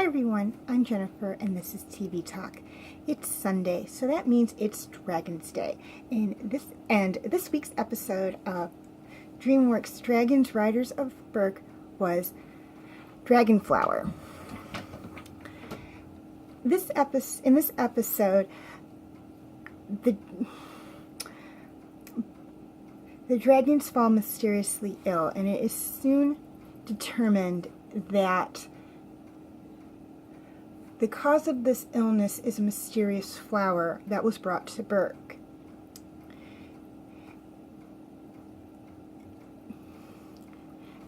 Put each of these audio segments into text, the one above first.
Hi everyone, I'm Jennifer and this is TV Talk. It's Sunday, so that means it's Dragon's Day. And this week's episode of DreamWorks Dragons Riders of Berk was Dragonflower. In this episode, the dragons fall mysteriously ill, and it is soon determined that the cause of this illness is a mysterious flower that was brought to Berk.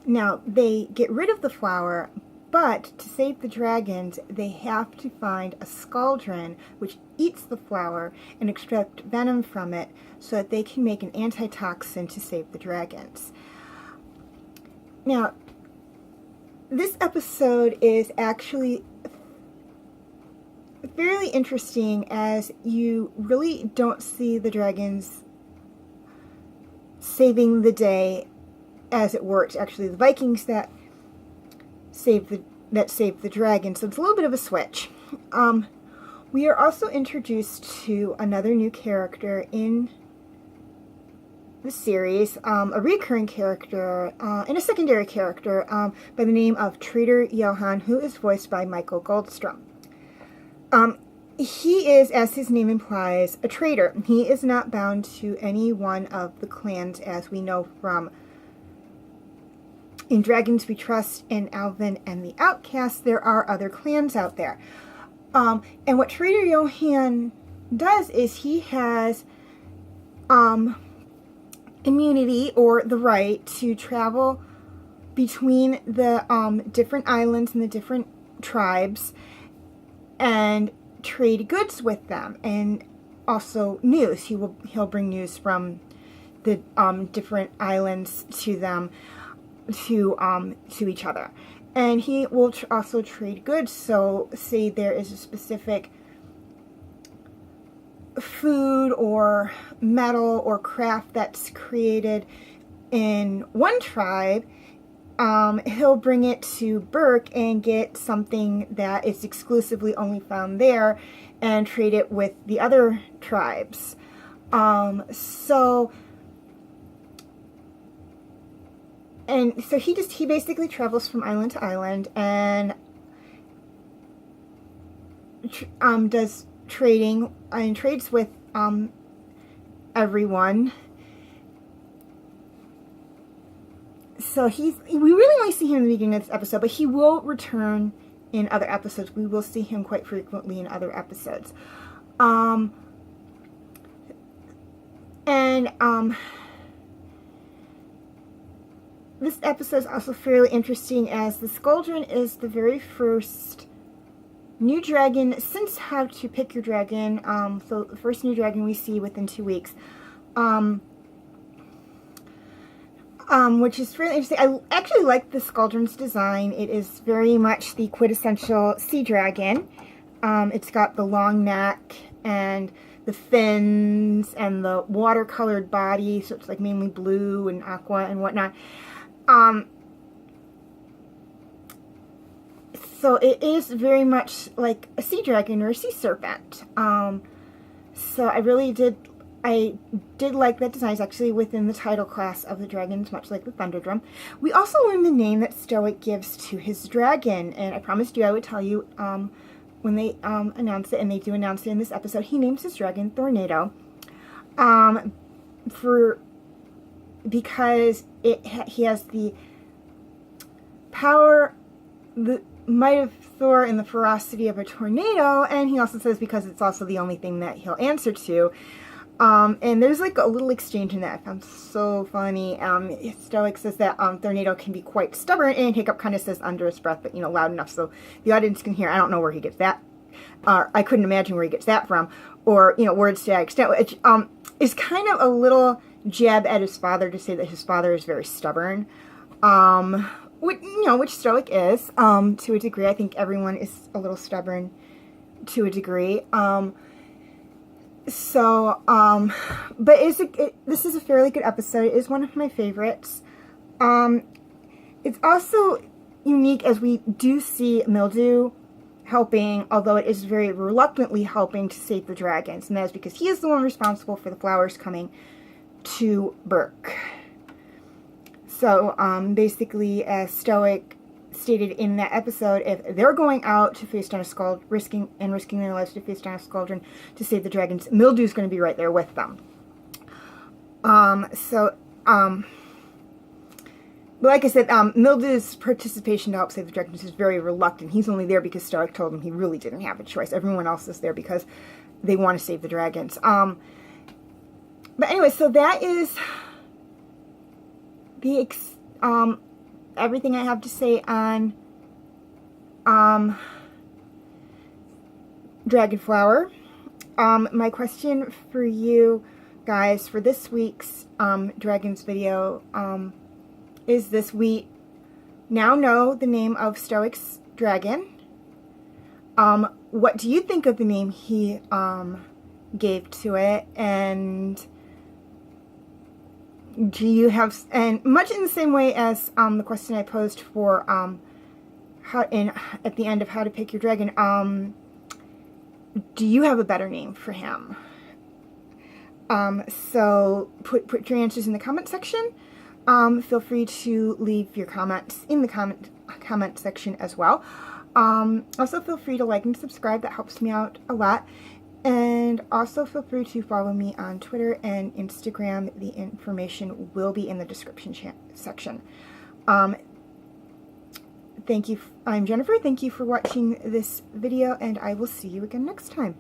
Now, they get rid of the flower, but to save the dragons, they have to find a Scauldron which eats the flower and extract venom from it so that they can make an antitoxin to save the dragons. Now, this episode is actually fairly interesting, as you really don't see the dragons saving the day as it works. Actually, the Vikings that saved the dragons. So it's a little bit of a switch. We are also introduced to another new character in the series, a recurring character and a secondary character by the name of Trader Johann, who is voiced by Michael Goldstrom. He is, as his name implies, a trader. He is not bound to any one of the clans, as we know from In Dragons We Trust, in Alvin and the Outcasts. There are other clans out there. And what Trader Johann does is he has immunity, or the right to travel between the different islands and the different tribes and trade goods with them, and also news. He'll bring news from the different islands to them, to each other, and he will also trade goods. So, say there is a specific food or metal or craft that's created in one tribe, he'll bring it to Berk and get something that is exclusively only found there and trade it with the other tribes. So he basically travels from island to island and does trading and trades with everyone. So we really only see him in the beginning of this episode, but he will return in other episodes. We will see him quite frequently in other episodes. This episode is also fairly interesting, as the Scauldron is the very first new dragon since How to Pick Your Dragon. So the first new dragon we see within 2 weeks. Which is really interesting. I actually like the Scauldron's design. It is very much the quintessential sea dragon. It's got the long neck and the fins and the watercolored body, so it's like mainly blue and aqua and whatnot. So it is very much like a sea dragon or a sea serpent. So I did like that design. It's actually within the title class of the dragons, much like the Thunderdrum. We also learned the name that Stoic gives to his dragon, and I promised you I would tell you when they announce it, and they do announce it in this episode. He names his dragon Tornado, because he has the power, the might of Thor, and the ferocity of a tornado, and he also says because it's also the only thing that he'll answer to. And there's like a little exchange in that I found so funny. Stoic says that Tornado can be quite stubborn, and Hiccup kind of says under his breath, but loud enough so the audience can hear. I don't know where he gets that. I couldn't imagine where he gets that from, or words to that extent. Which is kind of a little jab at his father, to say that his father is very stubborn. Which Stoic is to a degree. I think everyone is a little stubborn to a degree. But this is a fairly good episode. It is one of my favorites. It's also unique as we do see mildew helping, although it is very reluctantly helping to save the dragons, and that is because he is the one responsible for the flowers coming to Berk. So, basically, as Stoic stated in that episode, if they're going out to face down a Scauldron, risking their lives to face down a Scauldron to save the dragons, Mildew's going to be right there with them. But like I said, Mildew's participation to help save the dragons is very reluctant. He's only there because Stoic told him he really didn't have a choice. Everyone else is there because they want to save the dragons. But anyway, so that is the everything I have to say on Dragonflower. My question for you guys for this week's Dragons video is this: we now know the name of Stoic's dragon. What do you think of the name he gave to it? And do you have, and much in the same way as the question I posed for at the end of how to pick your dragon, do you have a better name for him? So put your answers in the comment section. Feel free to leave your comments in the comment section as well. Also feel free to like and subscribe. That helps me out a lot. And also feel free to follow me on Twitter and Instagram. The information will be in the description section. Thank you. I'm Jennifer. Thank you for watching this video, and I will see you again next time.